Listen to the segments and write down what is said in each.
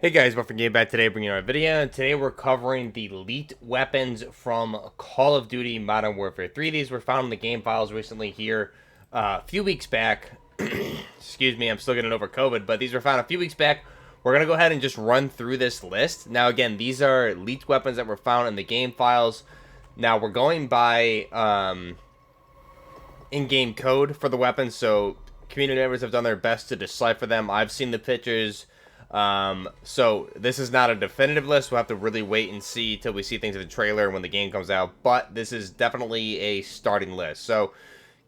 Hey guys, welcome for back today, bringing you a video. And today we're covering the leaked weapons from Call of Duty Modern Warfare 3. These were found in the game files recently here a few weeks back. Excuse me, I'm still getting over COVID, but these were found a few weeks back. We're going to go ahead and just run through this list. Now again, these are leaked weapons that were found in the game files. Now we're going by in-game code for the weapons, so community members have done their best to decipher them. I've seen the pictures. So this is not a definitive list. We'll have to really wait and see till we see things in the trailer when the game comes out. But this is definitely a starting list. So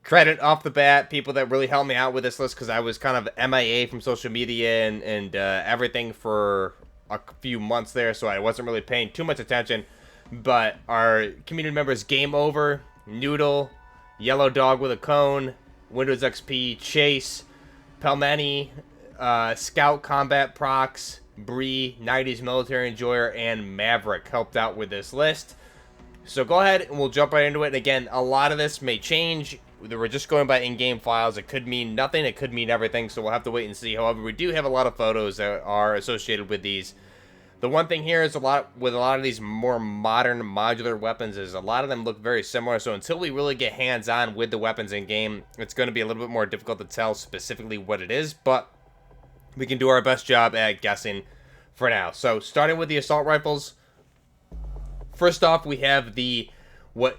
credit off the bat, people that really helped me out with this list, because I was kind of MIA from social media and everything for a few months there, so I wasn't really paying too much attention. But our community members, Game Over, Noodle, Yellow Dog with a Cone, Windows XP, Chase, Pelmeni, Scout Combat Prox, Bree, 90s Military Enjoyer, and Maverick helped out with this list. So go ahead and we'll jump right into it. And again, a lot of this may change. We're just going by in-game files. It could mean nothing. It could mean everything. So we'll have to wait and see. However, we do have a lot of photos that are associated with these. The one thing here is with a lot of these more modern modular weapons is a lot of them look very similar. So until we really get hands-on with the weapons in-game, it's going to be a little bit more difficult to tell specifically what it is. But we can do our best job at guessing for now. So starting with the assault rifles, first off we have we're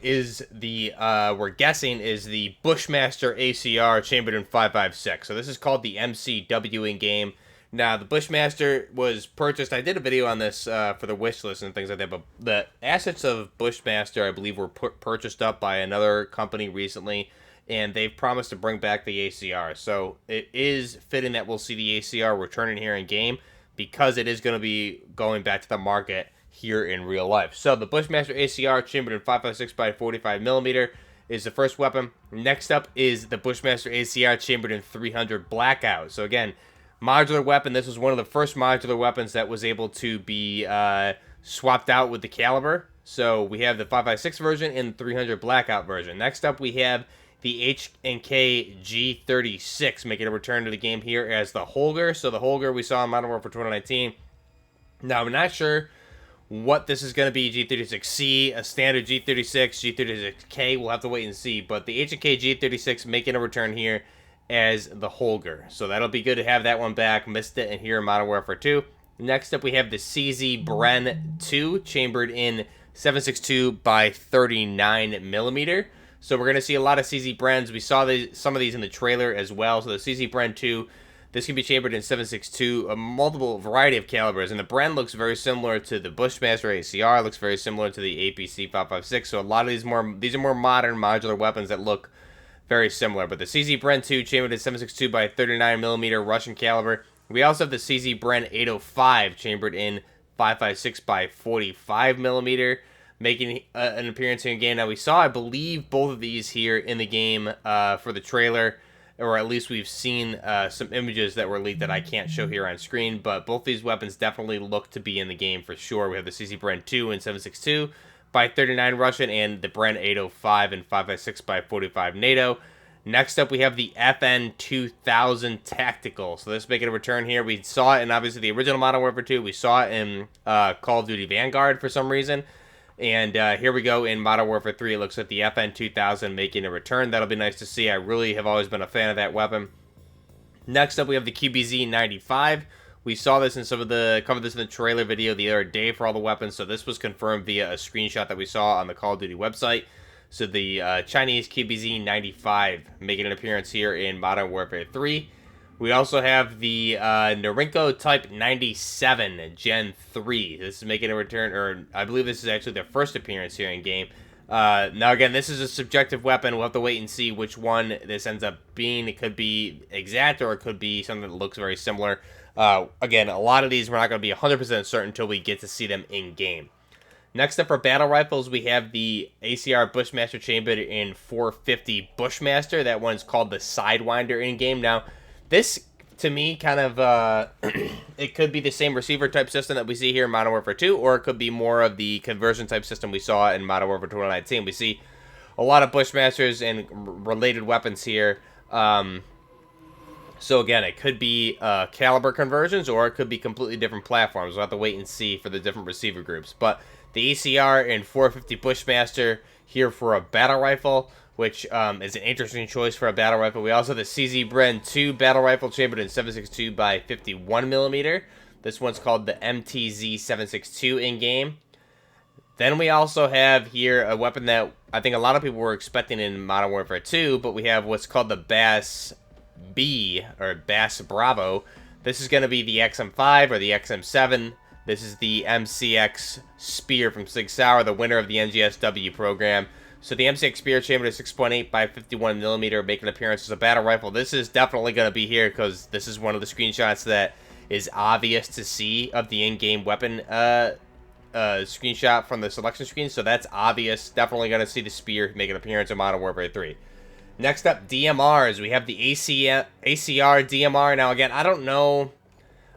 guessing is the Bushmaster ACR chambered in 5.56. So this is called the MCW in game. Now the Bushmaster was purchased, I did a video on this for the wish list and things like that, but the assets of Bushmaster I believe were purchased up by another company recently, and they've promised to bring back the ACR. So it is fitting that we'll see the ACR returning here in game, because it is going to be going back to the market here in real life. So the Bushmaster ACR chambered in 5.56 by 45 millimeter is the first weapon. Next up is the Bushmaster ACR chambered in 300 Blackout. So again, modular weapon. This was one of the first modular weapons that was able to be swapped out with the caliber. So we have the 5.56 version and the 300 Blackout version. Next up we have the H&K G36 making a return to the game here as the Holger. So the Holger we saw in Modern Warfare 2019. Now I'm not sure what this is going to be, G36C, a standard G36, G36K, we'll have to wait and see. But the H&K G36 making a return here as the Holger. So that'll be good to have that one back. Missed it in here in Modern Warfare 2. Next up we have the CZ Bren 2 chambered in 7.62 by 39 millimeter. So we're going to see a lot of CZ Brens. We saw some of these in the trailer as well. So the CZ Bren 2, this can be chambered in 7.62, a multiple variety of calibers. And the Bren looks very similar to the Bushmaster ACR, looks very similar to the APC 5.56. So a lot of these are more modern modular weapons that look very similar. But the CZ Bren 2 chambered in 7.62 by 39 millimeter Russian caliber. We also have the CZ Bren 805 chambered in 5.56 by 45 millimeter. Making an appearance here in game. Now we saw, I believe, both of these here in the game for the trailer, or at least we've seen some images that were leaked that I can't show here on screen, but both these weapons definitely look to be in the game for sure. We have the CZ Bren 2 in 7.62 by 39 Russian, and the Bren 805 in 5.56 by 45 NATO. Next up, we have the FN 2000 Tactical. So this is making a return here. We saw it in, obviously, the original Modern Warfare 2. We saw it in Call of Duty Vanguard for some reason. And here we go in Modern Warfare 3. It looks like the FN 2000 making a return. That'll be nice to see. I really have always been a fan of that weapon. Next up, we have the QBZ 95. We saw this in covered this in the trailer video the other day for all the weapons. So this was confirmed via a screenshot that we saw on the Call of Duty website. So the Chinese QBZ 95 making an appearance here in Modern Warfare 3. We also have the Norinco Type 97 Gen 3. This is making a return, or I believe this is actually their first appearance here in game. Now again, this is a subjective weapon. We'll have to wait and see which one this ends up being. It could be exact, or it could be something that looks very similar. Again, a lot of these we're not going to be 100% certain until we get to see them in game. Next up for battle rifles, we have the ACR Bushmaster chambered in 450 Bushmaster. That one's called the Sidewinder in game. Now, this, to me, kind of, it could be the same receiver type system that we see here in Modern Warfare 2, or it could be more of the conversion type system we saw in Modern Warfare 2019. We see a lot of Bushmasters and related weapons here. So again, it could be caliber conversions, or it could be completely different platforms. We'll have to wait and see for the different receiver groups. But the ACR and 450 Bushmaster here for a battle rifle, which is an interesting choice for a battle rifle. We also have the CZ Bren 2 battle rifle chambered in 7.62 by 51 millimeter. This one's called the MTZ 7.62 in game. Then we also have here a weapon that I think a lot of people were expecting in Modern Warfare 2, but we have what's called the Bass B, or Bass Bravo. This is going to be the XM5 or the XM7. This is the MCX Spear from Sig Sauer, the winner of the NGSW program. So the MCX Spear chambered at 6.8 by 51 millimeter, making an appearance as a battle rifle. This is definitely going to be here because this is one of the screenshots that is obvious to see of the in-game weapon screenshot from the selection screen. So that's obvious. Definitely going to see the Spear make an appearance in Modern Warfare 3. Next up, DMRs. We have the ACR DMR. Now, again, I don't know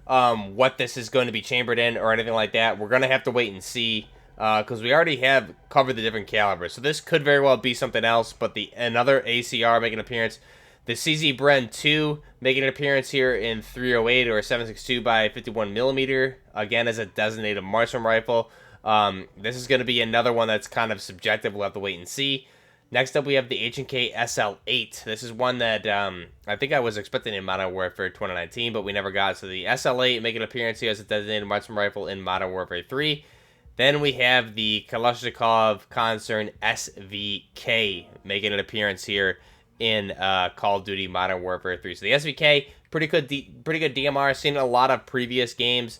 what this is going to be chambered in or anything like that. We're going to have to wait and see because we already have covered the different calibers. So this could very well be something else, but another ACR making an appearance. The CZ Bren 2 making an appearance here in 308 or 7.62 by 51 millimeter, again as a designated marksman rifle. This is going to be another one that's kind of subjective. We'll have to wait and see. Next up, we have the H&K SL8. This is one that I think I was expecting in Modern Warfare 2019, but we never got. So the SL8 making an appearance here as a designated marksman rifle in Modern Warfare 3. Then we have the Kalashnikov Concern SVK making an appearance here in Call of Duty Modern Warfare 3. So the SVK, pretty good DMR. Seen a lot of previous games.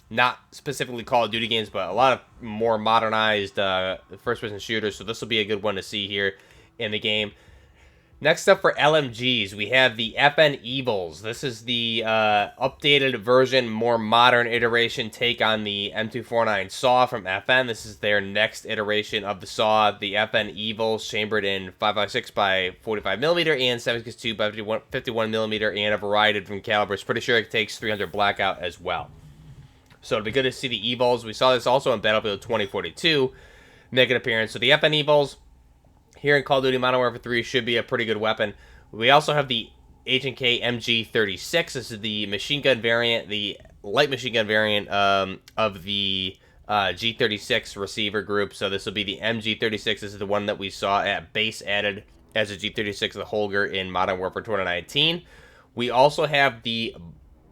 Not specifically Call of Duty games, but a lot of more modernized first-person shooters. So this will be a good one to see here in the game. Next up for LMGs, we have the FN Evils. This is the updated version, more modern iteration take on the M249 SAW from FN. This is their next iteration of the SAW, the FN Evils, chambered in 5.56 by 45 millimeter and 7.62 by 51 millimeter, and a variety of different calibers. Pretty sure it takes 300 blackout as well. So it'll be good to see the Evils. We saw this also in Battlefield 2042 make an appearance. So the FN Evils here in Call of Duty Modern Warfare 3 should be a pretty good weapon. We also have the H&K MG36. This is the machine gun variant, the light machine gun variant of the G36 receiver group. So this will be the MG36. This is the one that we saw at base added as a G36, the Holger in Modern Warfare 2019. We also have the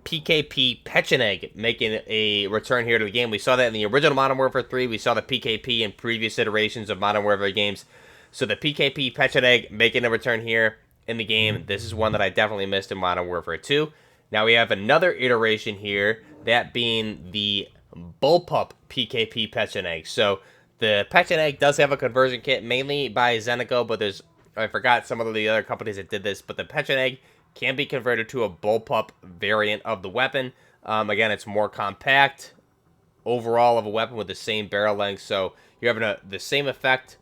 PKP Pecheneg making a return here to the game. We saw that in the original Modern Warfare 3. We saw the PKP in previous iterations of Modern Warfare games. So the PKP Pecheneg making a return here in the game. This is one that I definitely missed in Modern Warfare 2. Now we have another iteration here, that being the Bullpup PKP Pecheneg. So the Pecheneg does have a conversion kit, mainly by Zenico, but I forgot some of the other companies that did this, but the Pecheneg can be converted to a bullpup variant of the weapon. Again, it's more compact overall of a weapon with the same barrel length, so you're having the same effect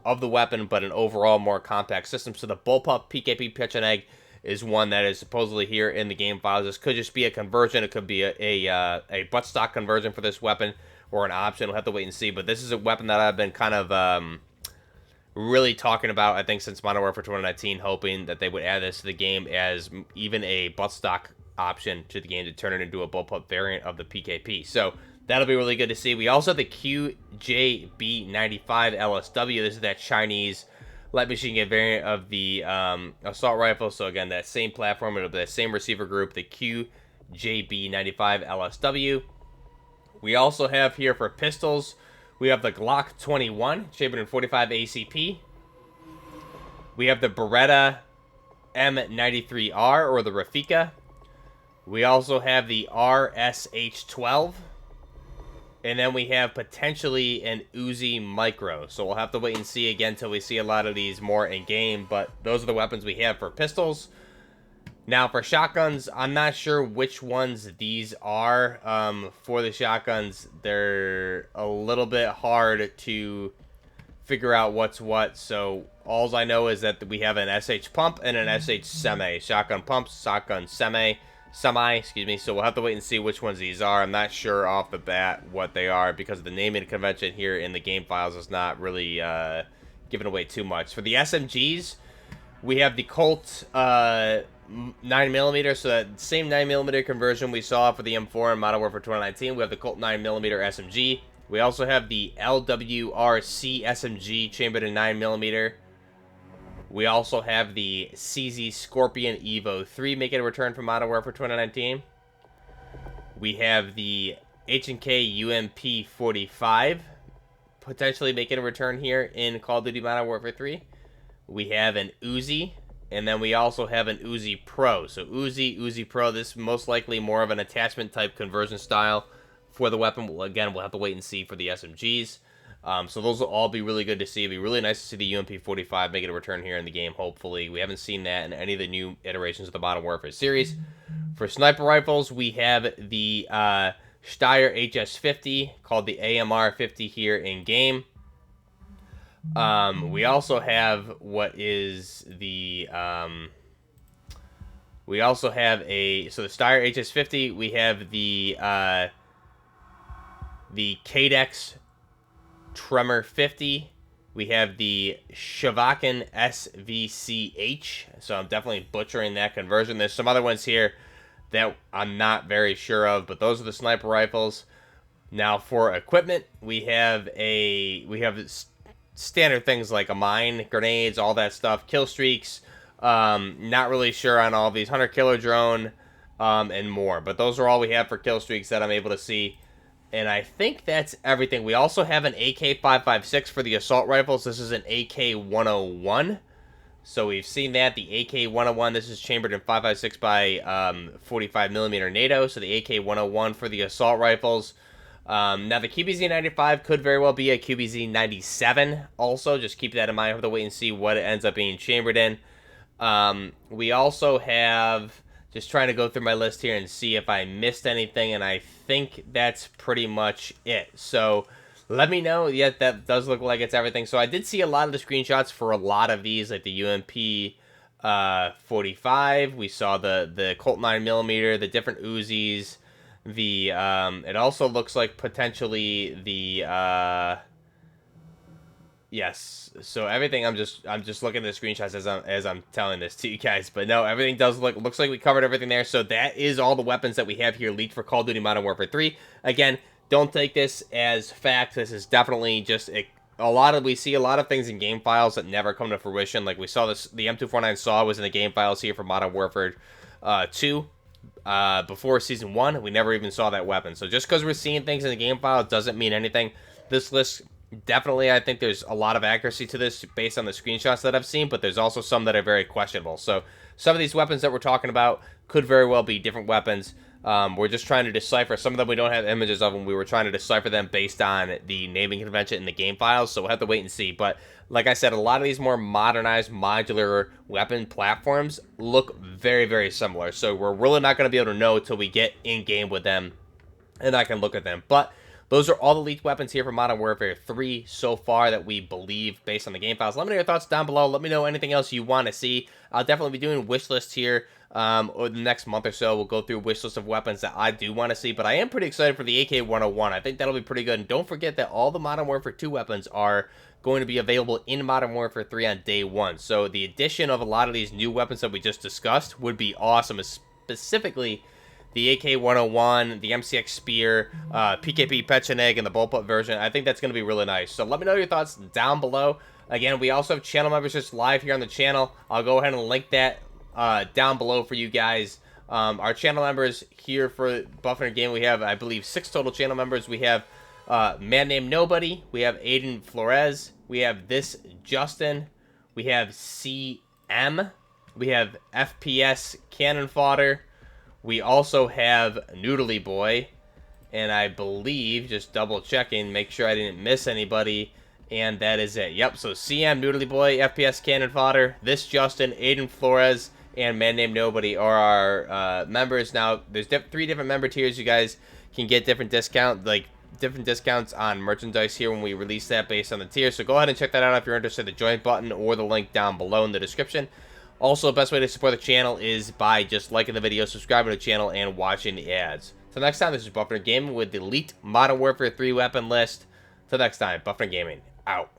of the weapon, but an overall more compact system. So the bullpup PKP Pecheneg is one that is supposedly here in the game files. This could just be a conversion. It could be a buttstock conversion for this weapon, or an option. We'll have to wait and see. But this is a weapon that I've been kind of really talking about, I think, since Modern Warfare 2019, hoping that they would add this to the game as even a buttstock option to the game to turn it into a bullpup variant of the PKP. So that'll be really good to see. We also have the QJB95 LSW. This is that Chinese light machine gun variant of the assault rifle. So again, that same platform, it'll be that same receiver group, the QJB95 LSW. We also have here for pistols, we have the Glock 21, chambered in 45 ACP. We have the Beretta M93R, or the Rafika. We also have the RSH-12. And then we have potentially an Uzi Micro. So we'll have to wait and see again until we see a lot of these more in-game. But those are the weapons we have for pistols. Now for shotguns, I'm not sure which ones these are. For the shotguns, they're a little bit hard to figure out what's what. So all I know is that we have an SH pump and an SH semi. Shotgun pumps, shotgun semi, excuse me. So we'll have to wait and see which ones these are. I'm not sure off the bat what they are because the naming convention here in the game files is not really giving away too much. For the SMGs, We have the Colt 9mm, so that same 9mm conversion we saw for the M4 in Modern Warfare 2019. We have the Colt 9mm SMG. We also have the LWRC SMG chambered in 9mm. We also have the CZ Scorpion Evo 3 making a return from Modern Warfare 2019. We have the H&K UMP 45 potentially making a return here in Call of Duty Modern Warfare 3. We have an Uzi, and then we also have an Uzi Pro. So Uzi Pro, this most likely more of an attachment type conversion style for the weapon. Well, again, we'll have to wait and see for the SMGs. So those will all be really good to see. It'll be really nice to see the UMP 45 making a return here in the game, hopefully. We haven't seen that in any of the new iterations of the Modern Warfare series. For sniper rifles, we have the Steyr HS-50, called the AMR 50 here in game. We also have what is the we also have so the Steyr HS-50. We have the Cadex Tremor 50. We have the Shavakin SVCH. So I'm definitely butchering that conversion. There's some other ones here that I'm not very sure of, but those are the sniper rifles. Now for equipment, we have standard things like a mine, grenades, all that stuff, kill streaks. Not really sure on all these. 100 killer drone, and more. But those are all we have for kill streaks that I'm able to see. And I think that's everything. We also have an AK-556 for the assault rifles. This is an AK-101. So we've seen that. The AK-101, this is chambered in 5.56 by 45mm NATO. So the AK-101 for the assault rifles. Now the QBZ-95 could very well be a QBZ-97 also. Just keep that in mind. I have to wait and see what it ends up being chambered in. We also have, just trying to go through my list here and see if I missed anything, and I think that's pretty much it. So let me know. Yeah, that does look like it's everything. So I did see a lot of the screenshots for a lot of these, like the UMP 45. We saw the Colt 9mm, the different Uzis. The it also looks like potentially the yes. So everything, I'm just looking at the screenshots as I'm telling this to you guys. But no, everything does looks like we covered everything there. So that is all the weapons that we have here leaked for Call of Duty Modern Warfare 3. Again, don't take this as fact. This is definitely just we see a lot of things in game files that never come to fruition. Like we saw this, the M249 SAW was in the game files here for Modern Warfare 2. Before Season 1, we never even saw that weapon. So just because we're seeing things in the game file doesn't mean anything. This list, definitely, I think there's a lot of accuracy to this based on the screenshots that I've seen, but there's also some that are very questionable. So some of these weapons that we're talking about could very well be different weapons. We're just trying to decipher. Some of them we don't have images of them. We were trying to decipher them based on the naming convention in the game files, so we'll have to wait and see. But like I said, a lot of these more modernized modular weapon platforms look very, very similar. So we're really not going to be able to know until we get in-game with them and I can look at them. But those are all the leaked weapons here for Modern Warfare 3 so far that we believe based on the game files. Let me know your thoughts down below. Let me know anything else you want to see. I'll definitely be doing wish lists here over the next month or so. We'll go through a wish list of weapons that I do want to see, but I am pretty excited for the AK-101. I think that'll be pretty good. And don't forget that all the Modern Warfare 2 weapons are going to be available in Modern Warfare 3 on day 1. So the addition of a lot of these new weapons that we just discussed would be awesome, specifically the AK-101, the MCX Spear, PKP Pecheneg, and the bullpup version. I think that's going to be really nice. So let me know your thoughts down below. Again, we also have channel members just live here on the channel. I'll go ahead and link that down below for you guys. Our channel members here for Buffing Game, we have, I believe, 6 total channel members. We have Man Named Nobody. We have Aiden Flores. We have This Justin. We have CM. We have FPS Cannon Fodder. We also have Noodly Boy, and I believe, just double checking, make sure I didn't miss anybody, and that is it. Yep, so CM, Noodly Boy, FPS Cannon Fodder, This Justin, Aiden Flores, and Man Named Nobody are our members. Now, there's 3 different member tiers. You guys can get different discounts on merchandise here when we release that based on the tier. So go ahead and check that out if you're interested. The join button or the link down below in the description. Also, the best way to support the channel is by just liking the video, subscribing to the channel, and watching the ads. Till next time, this is Buffing Gaming with the leaked Modern Warfare 3 weapon list. Till next time, Buffing Gaming, out.